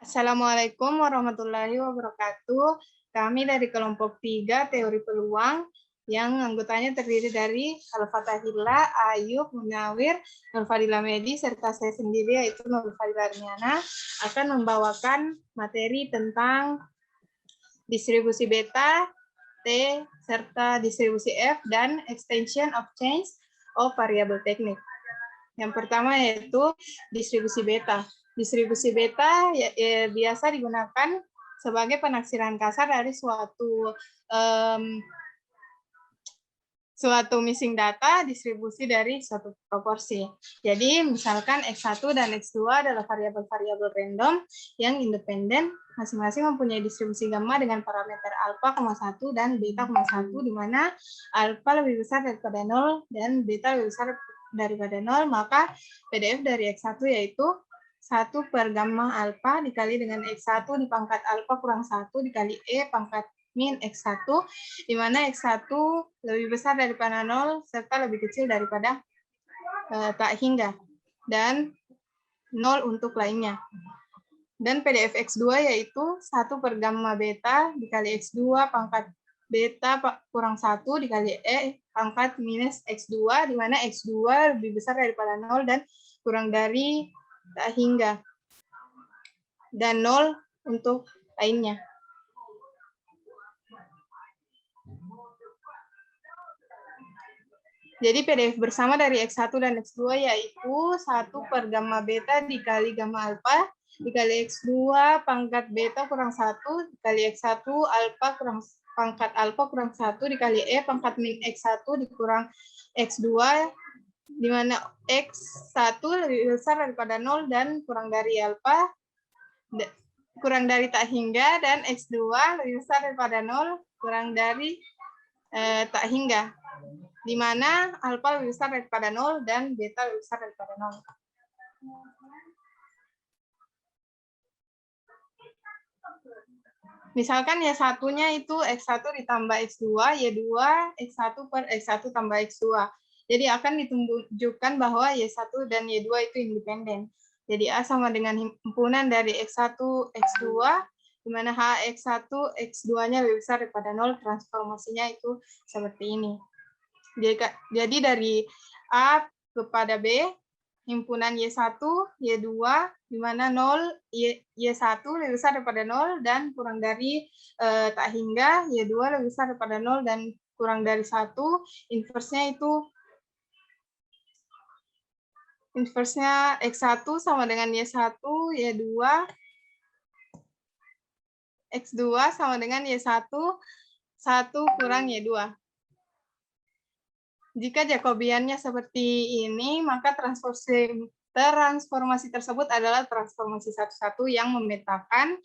Assalamualaikum warahmatullahi wabarakatuh. Kami dari kelompok 3 teori peluang yang anggotanya terdiri dari Al-Fatahillah, Ayub, Munawir, Nurfadila Medi, serta saya sendiri yaitu Nurfadila Armiana akan membawakan materi tentang distribusi beta, T, serta distribusi F, dan extension of change of variable teknik. Yang pertama yaitu distribusi beta. Distribusi beta biasa digunakan sebagai penaksiran kasar dari suatu missing data distribusi dari suatu proporsi. Jadi misalkan X1 dan X2 adalah variabel-variabel random yang independen, masing-masing mempunyai distribusi gamma dengan parameter alpha, 1 dan beta, 1, di mana alpha lebih besar daripada 0 dan beta lebih besar daripada 0, maka PDF dari X1 yaitu 1 per gamma alpha dikali dengan X1 di pangkat alpha kurang 1 dikali E pangkat min X1, di mana X1 lebih besar daripada 0 serta lebih kecil daripada tak hingga, dan 0 untuk lainnya. Dan PDF X2 yaitu 1 per gamma beta dikali X2 pangkat beta kurang 1 dikali E pangkat minus X2, di mana X2 lebih besar daripada 0 dan kurang dari tak hingga, dan 0 untuk lainnya. Jadi PDF bersama dari X1 dan X2 yaitu 1 per gamma beta dikali gamma alpha dikali X2 pangkat beta kurang 1 dikali X1 alpha kurang pangkat alpha kurang 1 dikali E pangkat min X1 dikurang X2, di mana X1 lebih besar daripada 0 dan kurang dari alpha, kurang dari tak hingga, dan X2 lebih besar daripada 0 kurang dari tak hingga, di mana alpha lebih besar daripada 0 dan beta lebih besar daripada 0. Misalkan ya satunya itu X1 ditambah X2, Y2, X1 per X1 tambah X2. Jadi akan ditunjukkan bahwa Y1 dan Y2 itu independen. Jadi A sama dengan himpunan dari X1, X2, di mana H X1, X2-nya lebih besar daripada 0, transformasinya itu seperti ini. Jadi dari A kepada B, himpunan Y1, Y2, di mana 0, Y1 lebih besar daripada 0 dan kurang dari tak hingga, Y2 lebih besar daripada 0 dan kurang dari 1, inversnya X1 sama dengan Y1, Y2, X2 sama dengan Y1, 1 kurang Y2. Jika Jacobiannya seperti ini, maka transformasi tersebut adalah transformasi satu-satu yang memetakan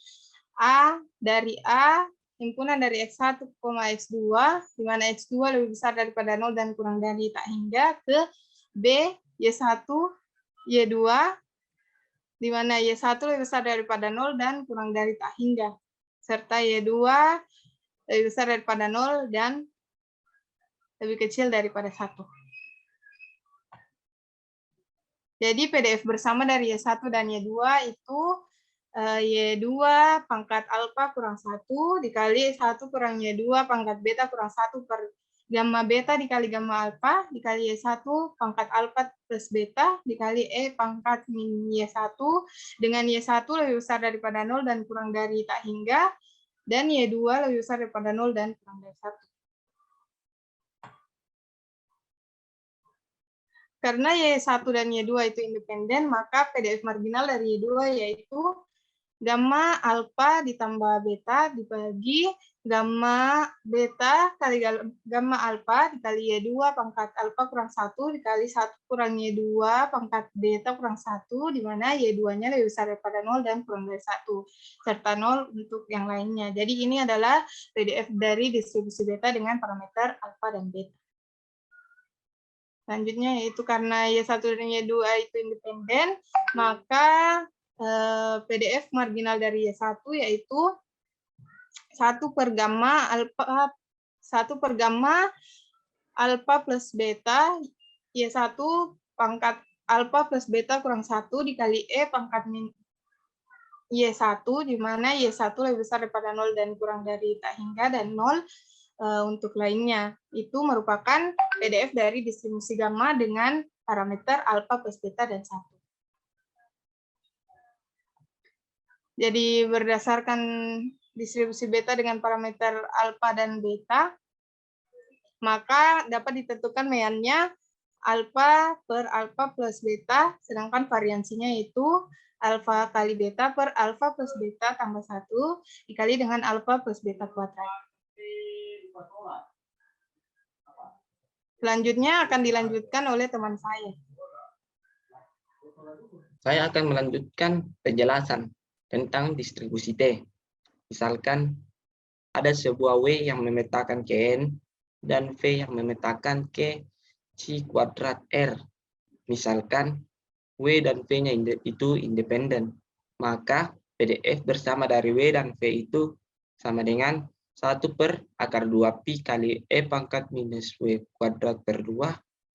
A dari A, himpunan dari X1, X2, di mana X2 lebih besar daripada 0 dan kurang dari tak hingga, ke B, Y1, Y2, di mana Y1 lebih besar daripada 0 dan kurang dari tak hingga, serta Y2 lebih besar daripada 0 dan lebih kecil daripada 1. Jadi PDF bersama dari Y1 dan Y2 itu Y2 pangkat alpha kurang 1 dikali 1 kurang Y2 pangkat beta kurang 1 per gamma beta dikali gamma alpha dikali Y1 pangkat alpha plus beta dikali E pangkat min Y1, dengan Y1 lebih besar daripada 0 dan kurang dari tak hingga, dan Y2 lebih besar daripada 0 dan kurang dari 1. Karena Y1 dan Y2 itu independen, maka PDF marginal dari Y2 yaitu gamma alpha ditambah beta dibagi gamma beta kali gamma alpha dikali Y2 pangkat alpha kurang 1 dikali 1 kurang Y2 pangkat beta kurang 1, di mana Y2-nya lebih besar daripada 0 dan kurang dari 1, serta 0 untuk yang lainnya. Jadi ini adalah PDF dari distribusi beta dengan parameter alpha dan beta. Selanjutnya yaitu karena Y1 dan Y2 itu independen, maka PDF marginal dari Y1 yaitu 1 per gamma alpha plus beta Y1 pangkat alpha plus beta kurang 1 dikali E pangkat min Y1, di mana Y1 lebih besar daripada 0 dan kurang dari tak hingga, dan 0 untuk lainnya. Itu merupakan PDF dari distribusi gamma dengan parameter alfa plus beta dan 1. Jadi berdasarkan distribusi beta dengan parameter alfa dan beta, maka dapat ditentukan meannya alfa per alfa plus beta, sedangkan variansinya itu alfa kali beta per alfa plus beta tambah 1 dikali dengan alfa plus beta kuadrat. Selanjutnya akan dilanjutkan oleh teman saya. Saya akan melanjutkan penjelasan tentang distribusi T. Misalkan ada sebuah W yang memetakan ke N dan V yang memetakan ke C kuadrat R. Misalkan W dan V-nya itu independen. Maka PDF bersama dari W dan V itu sama dengan 1 per akar 2 pi kali E pangkat minus W kuadrat per 2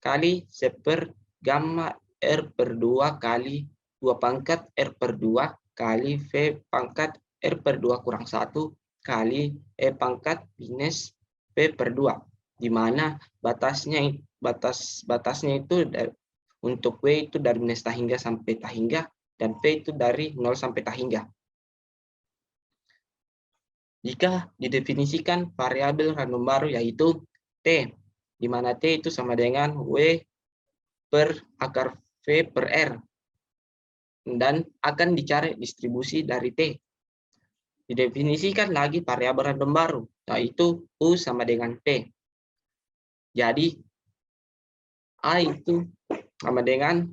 kali 1 per gamma R per 2 kali 2 pangkat R per 2 kali V pangkat R per 2 kurang 1 kali E pangkat minus V per 2. Di mana batasnya itu untuk W itu dari minus tak hingga sampai tak hingga, dan V itu dari 0 sampai tak hingga. Jika didefinisikan variabel random baru yaitu T, di mana T itu sama dengan W per akar V per R, dan akan dicari distribusi dari T. Didefinisikan lagi variabel random baru, yaitu U sama dengan T. Jadi, A itu sama dengan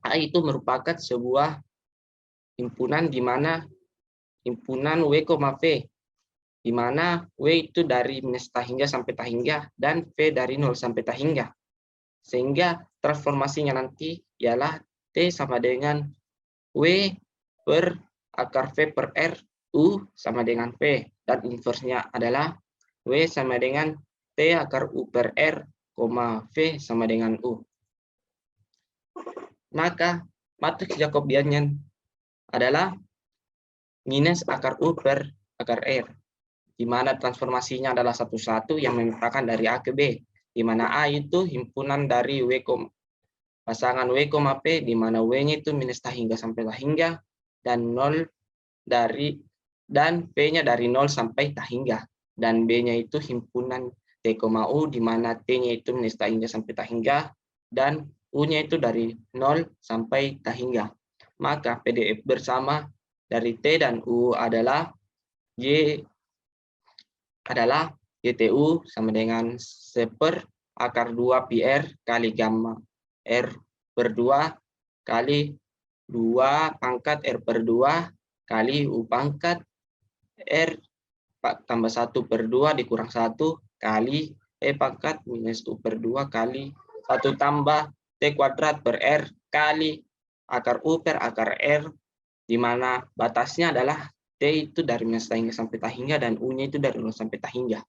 A itu merupakan sebuah himpunan di mana himpunan W, V, di mana W itu dari minus tak hingga sampai tak hingga dan V dari 0 sampai tak hingga. Sehingga transformasinya nanti ialah T sama dengan W per akar V per R, U sama dengan V, dan inversnya adalah W sama dengan T akar U per R, V sama dengan U. Maka matriks Jacobian adalah minus akar U per akar R, di mana transformasinya adalah satu-satu yang memetakan dari A ke B, di mana A itu himpunan dari pasangan W, P, di mana W-nya itu minus tak hingga sampai tak hingga, dan 0 dan P-nya dari 0 sampai tak hingga, dan B-nya itu himpunan T, U, di mana T-nya itu minus tak hingga sampai tak hingga, dan U-nya itu dari 0 sampai tak hingga. Maka PDF bersama dari T dan U adalah YTU sama dengan 1 per akar 2 pi R kali gamma R per 2 kali 2 pangkat R per 2 kali U pangkat R tambah 1 per 2 dikurang 1 kali E pangkat minus U per 2 kali 1 tambah T kuadrat per R kali akar U per akar R, di mana batasnya adalah T itu dari minus tak hingga sampai tak hingga dan U-nya itu dari 0 sampai tak hingga.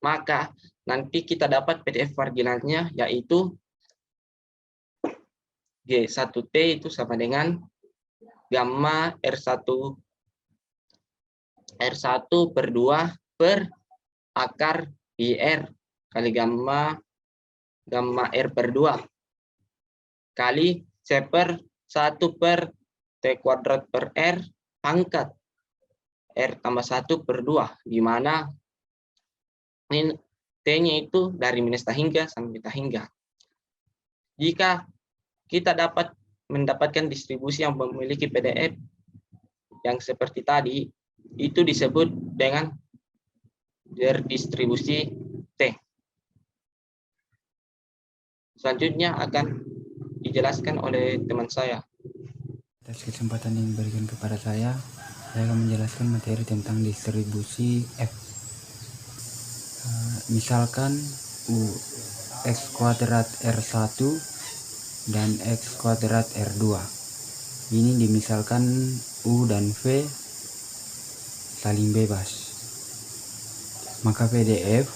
Maka nanti kita dapat PDF marginalnya yaitu G1T itu sama dengan gamma R1 per 2 per akar IR kali gamma R per 2 kali C per 1 per T kuadrat per R pangkat R tambah 1 per 2, di mana T-nya itu dari minus tak hingga sampai tak hingga. Jika kita dapat mendapatkan distribusi yang memiliki PDF yang seperti tadi, itu disebut dengan berdistribusi T. Selanjutnya akan dijelaskan oleh teman saya. Atas kesempatan yang diberikan kepada saya akan menjelaskan materi tentang distribusi F. Misalkan U X kuadrat R1 dan X kuadrat R2. Ini dimisalkan U dan V saling bebas. Maka PDF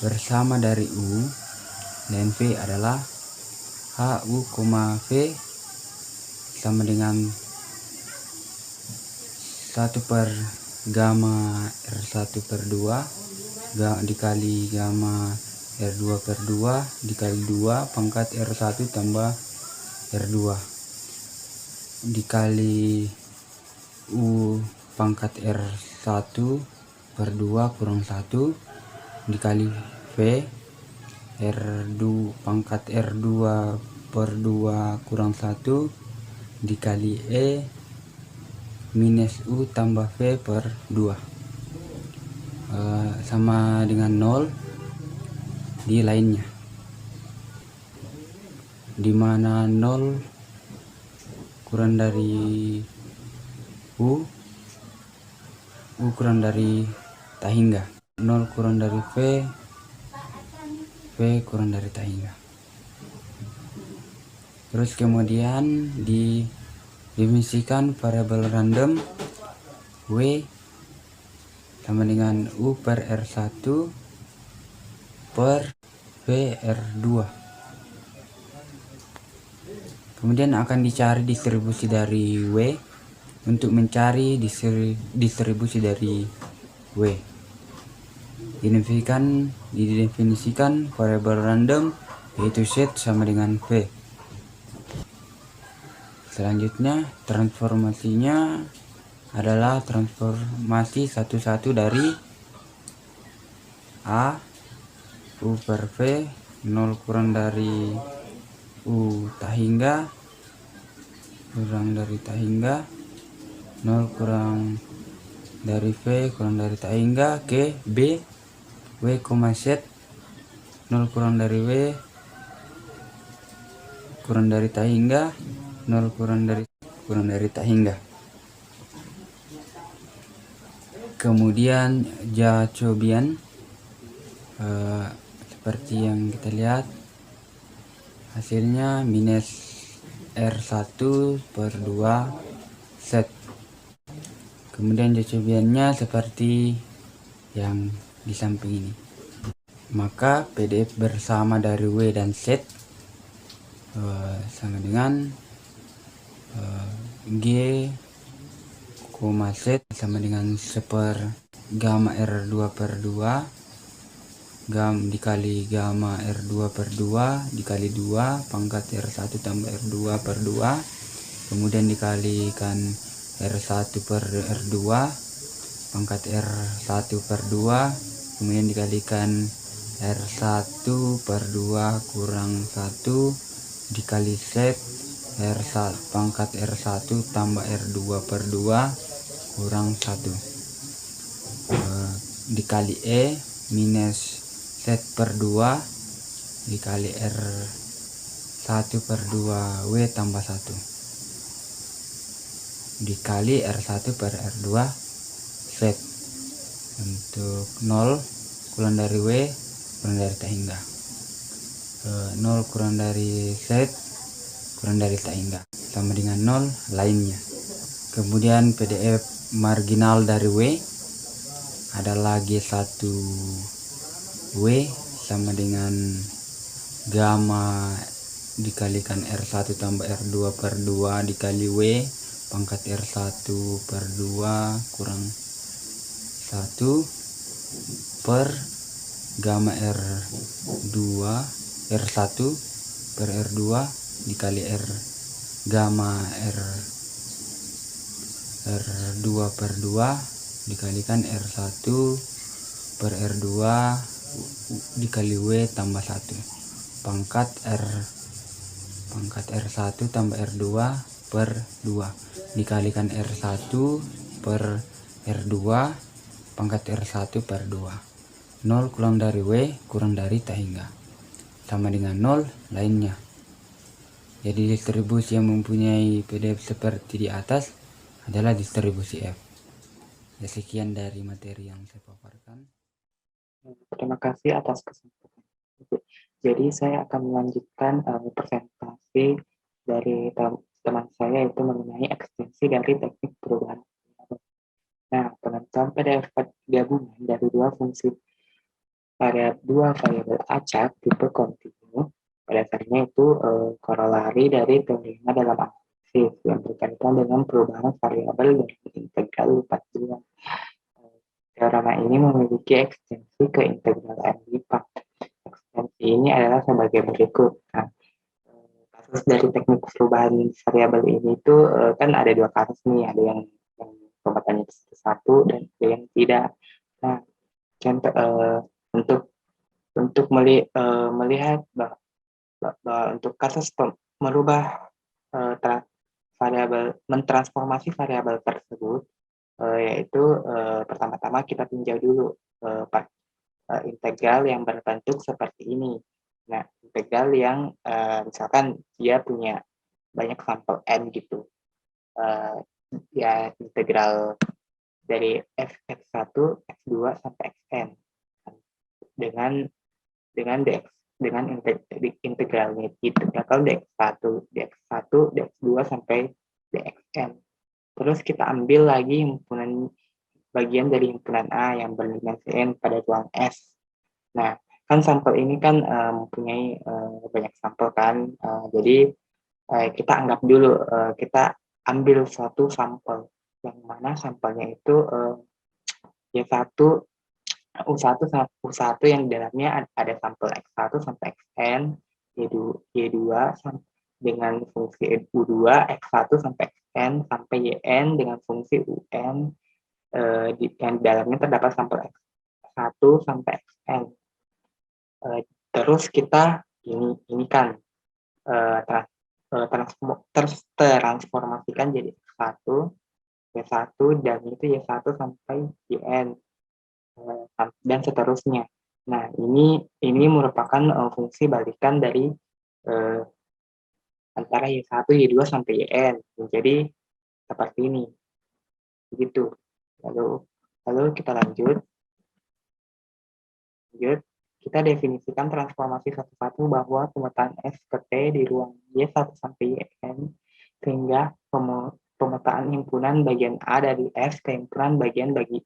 bersama dari U dan V adalah HU, V sama dengan 1 per gamma R1 per 2 dikali gamma R2 per 2 dikali 2 pangkat R1 tambah R2 dikali U pangkat R1 per 2 kurang 1 dikali V R2 pangkat R2 per 2 kurang 1 dikali E minus U tambah V per 2 sama dengan 0 di lainnya, dimana 0 kurang dari U kurang dari tak hingga, 0 kurang dari V kurang dari tak hingga. Terus kemudian didefinisikan variabel random W sama dengan U per R1 per V R2. Kemudian akan dicari distribusi dari W untuk mencari distribusi dari W. Didefinisikan variabel random yaitu set sama dengan V. Selanjutnya transformasinya adalah transformasi satu-satu dari A U per V 0 kurang dari U tak hingga kurang dari tak hingga 0 kurang dari V kurang dari tak hingga ke B W, Z 0 kurang dari W kurang dari tak hingga 0 kurang dari tak hingga. Kemudian Jacobian seperti yang kita lihat hasilnya minus R1 per 2 set. Kemudian Jacobiannya seperti yang di samping ini. Maka PDF bersama dari W dan Z sama dengan G, Z sama dengan 1 per gamma R2 per 2 dikali gamma R2 per 2 dikali 2 pangkat R1 tambah R2 per 2 kemudian dikalikan R1 per R2 pangkat R1 per 2 kemudian dikalikan R1 per 2 kurang 1 dikali Z R1 pangkat R1 tambah R2 per 2 kurang 1 dikali E minus Z per 2 dikali R1 per 2 W tambah 1 dikali R1 per R2 Z untuk 0 kurang dari W kurang dari tak hingga 0 kurang dari Z kurang dari tak hingga sama dengan 0 lainnya. Kemudian PDF marginal dari W adalah G1 W sama dengan gamma dikalikan R1 tambah R2 per 2 dikali W pangkat R1 per 2 kurang 1 per gamma R1 per R2 dikali gamma R2 per 2 dikalikan R1 per R2 dikali W tambah 1 pangkat R1 tambah R2 per 2 dikalikan R1 per R2 pangkat R1 per 2 0 kurang dari W kurang dari tak hingga sama dengan 0 lainnya. Jadi distribusi yang mempunyai PDF seperti di atas adalah distribusi F. Ya, sekian dari materi yang saya paparkan. Terima kasih atas kesempatan. Jadi saya akan melanjutkan presentasi dari teman saya yaitu mengenai ekstensi dari teknik perubahan. Nah, penentuan PDF gabungan dari dua variabel acak tipe kontinu pada dasarnya itu korelari dari teorema dalam analisis yang berkaitan dengan perubahan variabel dari integral kali lipat 2. Teorema ini memiliki ekstensi ke integral n lipat. Ekstensi ini adalah sebagai berikut. Nah, kasus dari teknik perubahan variabel ini itu kan ada 2 kasus nih, ada yang pemetaan satu dan ada yang tidak. Nah, contoh untuk melihat bahwa untuk kasus merubah variabel, mentransformasi variabel tersebut, yaitu pertama-tama kita tinjau dulu integral yang berbentuk seperti ini. Nah, integral yang misalkan dia punya banyak sampel n gitu, ya integral dari x1, x2 sampai xn dengan integralnya gitu. Kalau dx1, dx2 sampai dxn. Terus kita ambil lagi himpunan bagian dari himpunan A yang berdimensi n pada ruang S. Nah, kan sampel ini kan mempunyai banyak sampel kan. Jadi kita anggap dulu, kita ambil suatu sampel yang mana sampelnya itu Y1 U1 yang di dalamnya ada sampel X1 sampai Xn, Y2 dengan fungsi U2, X1 sampai Xn, sampai Yn dengan fungsi Un, yang di dalamnya terdapat sampel X1 sampai Xn. Terus kita ini kan transformasikan jadi X1, Y1, dan itu Y1 sampai Yn. Dan seterusnya. Nah, ini merupakan fungsi balikan dari antara Y1, Y2 sampai Yn menjadi seperti ini. Begitu. Lalu kita lanjut. Kita definisikan transformasi satu-satu bahwa pemetaan S ke T di ruang Y1 sampai Yn sehingga pemetaan himpunan bagian A dari S ke himpunan bagian bagi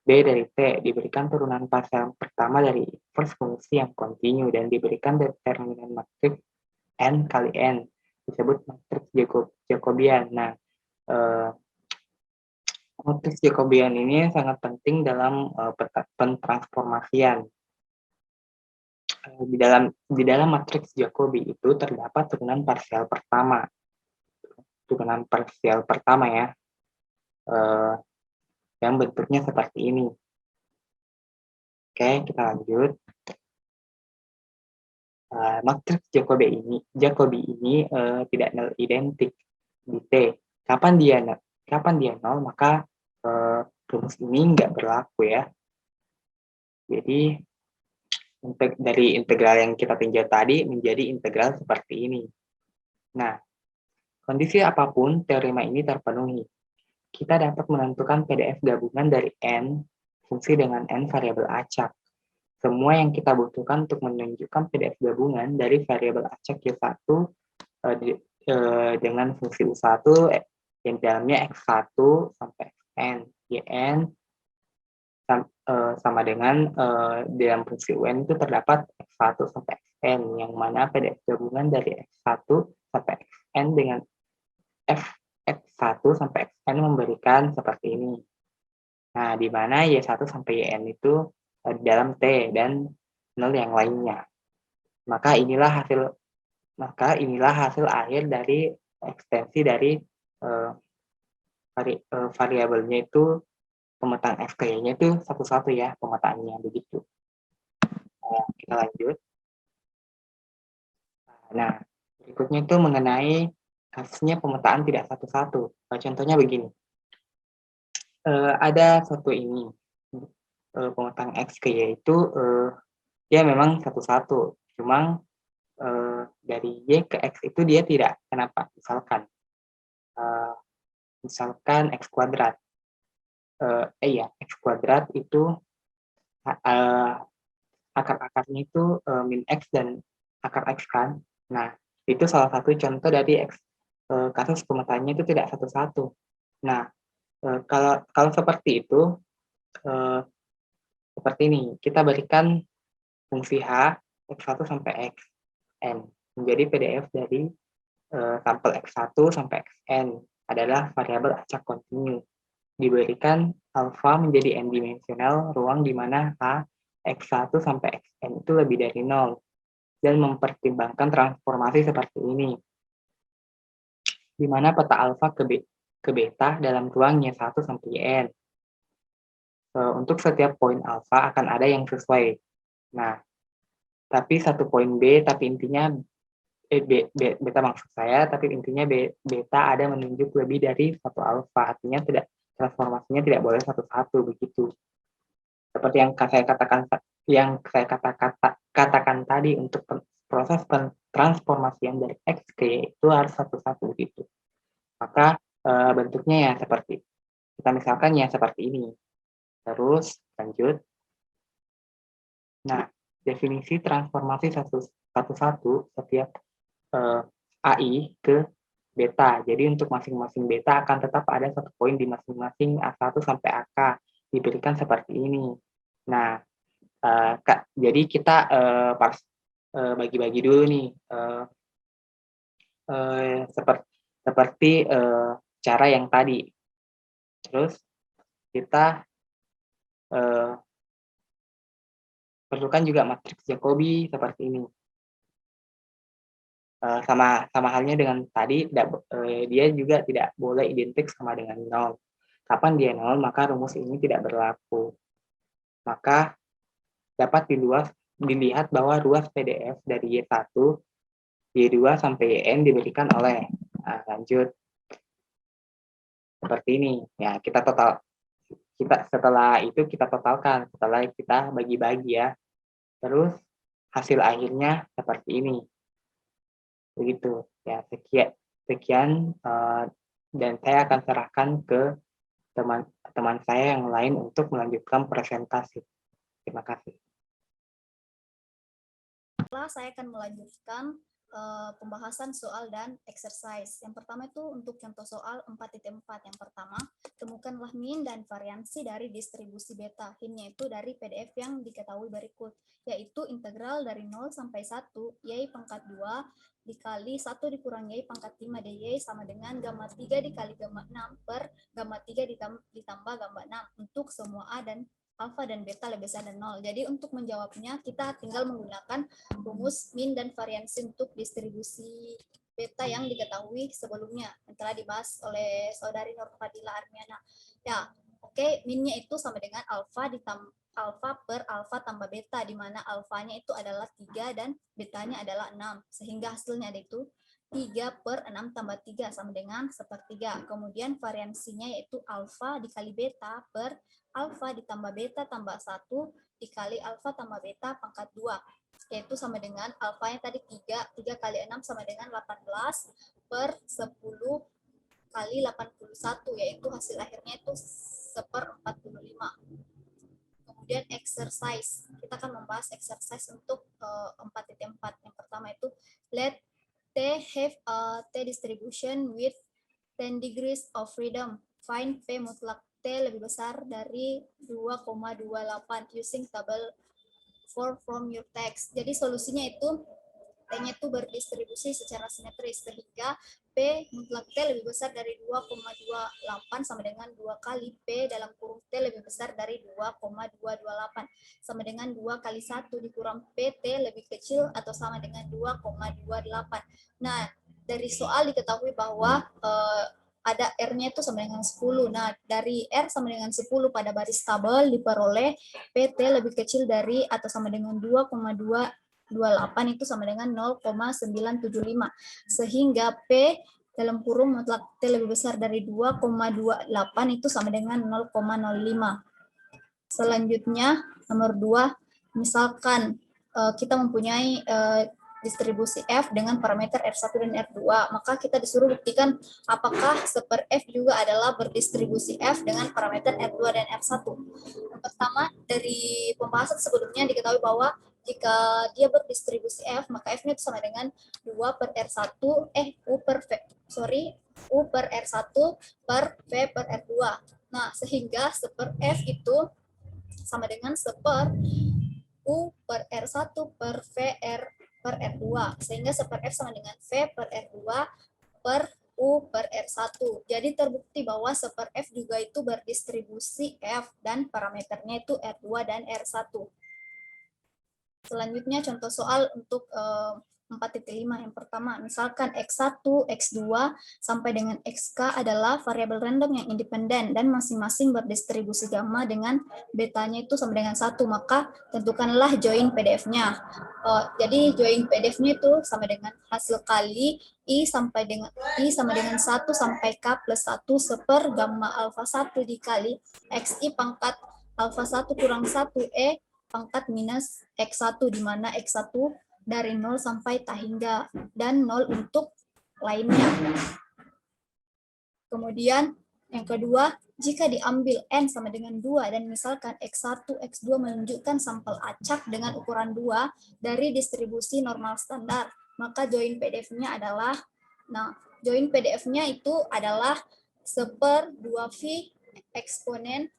B dari T diberikan turunan parsial pertama dari inverse fungsi yang kontinu dan diberikan determinan matriks N kali N, disebut matriks Jacobian. Nah, matriks Jacobian ini sangat penting dalam pentransformasian. Di dalam matriks Jacobi itu terdapat turunan parsial pertama. Turunan parsial pertama ya. Yang bentuknya seperti ini. Oke, kita lanjut. Matriks Jacobi ini tidak nol identik di T. Kapan dia nol, maka rumus ini nggak berlaku ya. Jadi dari integral yang kita tinjau tadi menjadi integral seperti ini. Nah, kondisi apapun teorema ini terpenuhi. Kita dapat menentukan PDF gabungan dari N fungsi dengan N variabel acak. Semua yang kita butuhkan untuk menunjukkan PDF gabungan dari variabel acak Y1 dengan fungsi U1 yang dalamnya X1 sampai Xn, Yn sama dengan dalam fungsi UN itu terdapat X1 sampai Xn, yang mana PDF gabungan dari X1 sampai Xn dengan X1 sampai Xn memberikan seperti ini. Nah, di mana Y1 sampai Yn itu di dalam T dan nol yang lainnya. Maka inilah hasil akhir dari ekstensi dari variabelnya itu, pemetaan FK-nya itu satu-satu ya pemetaannya begitu. Kita lanjut. Nah, berikutnya itu mengenai kasusnya pemetaan tidak satu-satu. Contohnya begini. Ada satu ini pemetaan X ke Y itu dia memang satu-satu. Cuma dari Y ke X itu dia tidak. Kenapa? Misalkan X kuadrat. X kuadrat itu akar-akarnya itu min X dan akar X kan. Nah, itu salah satu contoh dari kasus pemetaannya itu tidak satu-satu. Nah, kalau seperti itu, seperti ini, kita berikan fungsi H, X1 sampai Xn, menjadi PDF dari sampel X1 sampai Xn adalah variabel acak kontinu. diberikan alfa menjadi n-dimensional ruang di mana A, X1 sampai Xn itu lebih dari 0, dan mempertimbangkan transformasi seperti ini, di mana peta alfa ke beta dalam ruang Y1 sampai Yn. Untuk setiap poin alfa akan ada yang sesuai. Nah, tapi satu poin B, tapi intinya beta maksud saya, tapi intinya beta ada menunjuk lebih dari satu alfa, artinya tidak transformasinya tidak boleh satu-satu begitu. Seperti yang saya katakan tadi, untuk proses transformasian dari X ke Y itu harus satu-satu begitu. Maka bentuknya ya seperti kita misalkan ya seperti ini. Terus lanjut. Nah, definisi transformasi satu-satu setiap AI ke beta. Jadi untuk masing-masing beta akan tetap ada satu poin di masing-masing A1 sampai AK, diberikan seperti ini. Nah, jadi kita bagi-bagi dulu nih, seperti cara yang tadi. Terus kita perlukan juga matriks Jacobi seperti ini. Sama halnya dengan tadi, dia juga tidak boleh identik sama dengan 0. Kapan dia 0, maka rumus ini tidak berlaku. Maka dapat dilihat bahwa ruas PDF dari Y1, Y2 sampai Yn diberikan oleh, lanjut. Seperti ini. Ya, setelah itu kita totalkan, setelah kita bagi-bagi ya. Terus hasil akhirnya seperti ini. Begitu ya, sekian dan saya akan serahkan ke teman saya yang lain untuk melanjutkan presentasi. Terima kasih. Saya akan melanjutkan pembahasan soal dan exercise. Yang pertama itu untuk contoh soal 4.4. Yang pertama, temukanlah min dan variansi dari distribusi beta. Hinnya itu dari PDF yang diketahui berikut, yaitu integral dari 0 sampai 1, Y pangkat 2, dikali 1 dikurang Y pangkat 5 dy sama dengan gamma 3 dikali gamma 6 per gamma 3 ditambah gamma 6 untuk semua A dan alfa dan beta lebih besar dari 0. Jadi untuk menjawabnya kita tinggal menggunakan rumus min dan variansi untuk distribusi beta yang diketahui sebelumnya yang telah dibahas oleh saudari Nur Fadila Armiana. Ya, oke, minnya itu sama dengan alfa per alfa tambah beta, di mana alfanya itu adalah 3 dan betanya adalah 6. Sehingga hasilnya ada itu 3 per 6 tambah 3 sama dengan 1/3. Kemudian variansinya yaitu alfa dikali beta per alfa ditambah beta tambah 1 dikali alfa tambah beta pangkat 2. Yaitu sama dengan alfanya tadi 3 kali 6 sama dengan 18 per 10 kali 81, yaitu hasil akhirnya itu 1/45. Kemudian exercise. Kita akan membahas exercise untuk 4.4. Yang pertama itu let T have a T distribution with 10 degrees of freedom. Find P mutlak T lebih besar dari 2,28 using table 4 from your text. Jadi solusinya itu T-nya itu berdistribusi secara simetris sehingga P mutlak T lebih besar dari 2,28 sama dengan 2 kali P dalam kurung T lebih besar dari 2,228 sama dengan 2 kali 1 dikurang P T lebih kecil atau sama dengan 2,28. Nah, dari soal diketahui bahwa ada R-nya itu sama dengan 10. Nah, dari R sama dengan 10 pada baris tabel diperoleh PT lebih kecil dari atau sama dengan 2,228 itu sama dengan 0,975. Sehingga P dalam kurung mutlak T lebih besar dari 2,28 itu sama dengan 0,05. Selanjutnya, nomor 2, misalkan kita mempunyai distribusi F dengan parameter R1 dan R2, maka kita disuruh buktikan apakah seper F juga adalah berdistribusi F dengan parameter R2 dan R1. Yang pertama, dari pembahasan sebelumnya diketahui bahwa jika dia berdistribusi F, maka F-nya itu sama dengan 2 per R1, U per R1 per V per R2. Nah, sehingga seper F itu sama dengan seper U per R1 per VR per R2, sehingga seper F sama dengan V per R2 per U per R1. Jadi terbukti bahwa 1/F juga itu berdistribusi F dan parameternya itu R2 dan R1. Selanjutnya contoh soal untuk 4.5. Yang pertama, misalkan X1, X2 sampai dengan XK adalah variabel random yang independen dan masing-masing berdistribusi gamma dengan betanya itu sama dengan 1, maka tentukanlah join PDF-nya. Jadi join PDF-nya itu sama dengan hasil kali I sama dengan 1 sampai K plus 1 seper gamma alfa 1 dikali XI pangkat alfa 1 kurang 1 E pangkat minus X1, di mana X1 dari 0 sampai tak hingga dan 0 untuk lainnya. Kemudian yang kedua, jika diambil N sama dengan 2 dan misalkan X1, X2 menunjukkan sampel acak dengan ukuran 2 dari distribusi normal standar, maka join PDF-nya adalah, join PDF-nya itu adalah 1/2V eksponen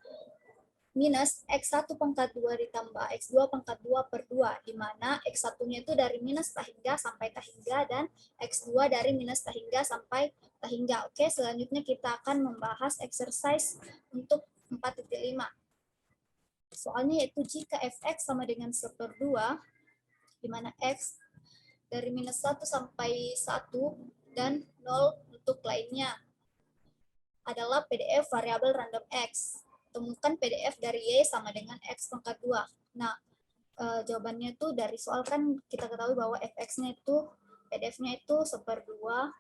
minus X1 pangkat 2 ditambah X2 pangkat 2 per 2, di mana X1-nya itu dari minus tak hingga sampai tak hingga, dan X2 dari minus tak hingga sampai tak hingga. Oke, selanjutnya kita akan membahas exercise untuk 4.5. Soalnya yaitu jika Fx sama dengan 1/2, di mana X dari minus 1 sampai 1 dan 0 untuk lainnya adalah PDF variabel random X. Temukan PDF dari Y sama dengan X pangkat 2. Nah, jawabannya itu dari soal kan kita ketahui bahwa Fx-nya itu, PDF-nya itu 1/2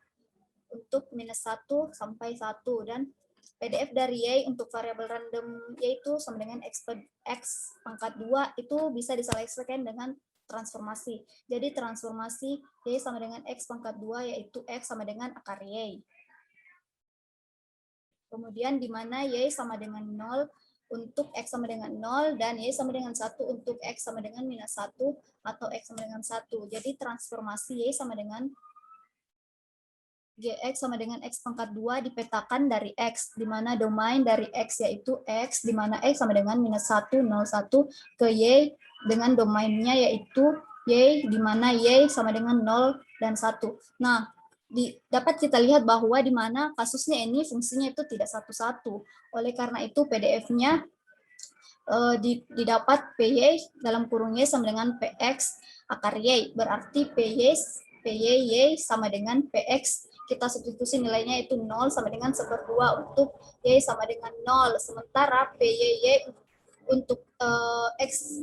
untuk minus 1 sampai 1. Dan PDF dari Y untuk variabel random Y itu sama dengan X pangkat 2 itu bisa diselesaikan dengan transformasi. Jadi transformasi Y sama dengan X pangkat 2 yaitu X sama dengan akar Y. Kemudian di mana Y sama dengan 0 untuk X sama dengan 0 dan Y sama dengan 1 untuk X sama dengan minus 1 atau X sama dengan 1. Jadi transformasi Y sama dengan Gx sama dengan X pangkat 2 dipetakan dari X, di mana domain dari X yaitu X, di mana X sama dengan minus 1, 0, 1 ke Y dengan domainnya yaitu Y, di mana Y sama dengan 0 dan 1. Nah, dapat kita lihat bahwa di mana kasusnya ini fungsinya itu tidak satu-satu. Oleh karena itu PDF-nya didapat PY dalam kurung Y sama dengan PX akar Y. Berarti PY sama dengan PX. Kita substitusi nilainya itu 0 sama dengan 1/2 untuk Y sama dengan 0. Sementara PY untuk X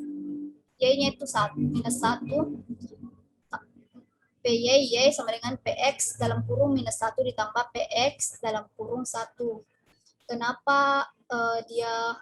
Y-nya itu minus 1. PY sama dengan PX dalam kurung minus 1 ditambah PX dalam kurung 1. Kenapa dia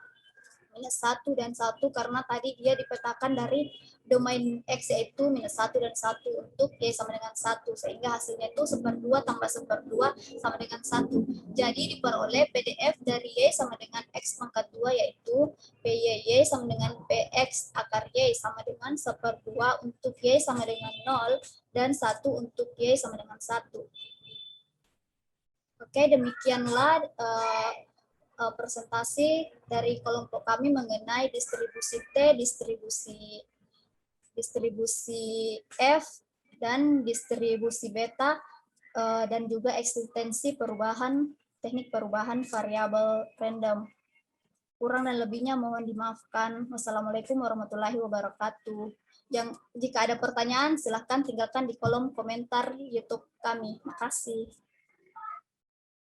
minus 1 dan 1? Karena tadi dia dipetakan dari domain X yaitu minus 1 dan 1 untuk Y sama dengan 1. Sehingga hasilnya itu 1/2 tambah 1/2 sama dengan 1. Jadi diperoleh PDF dari Y sama dengan X pangkat 2 yaitu PY sama dengan PX akar Y sama dengan 1/2 untuk Y sama dengan 0 dan 1 untuk Y sama dengan 1. Oke, demikianlah presentasi dari kelompok kami mengenai distribusi T, distribusi F, dan distribusi beta, dan juga eksistensi teknik perubahan variabel random. Kurang dan lebihnya mohon dimaafkan. Wassalamualaikum warahmatullahi wabarakatuh. Jika ada pertanyaan, silahkan tinggalkan di kolom komentar YouTube kami. Makasih.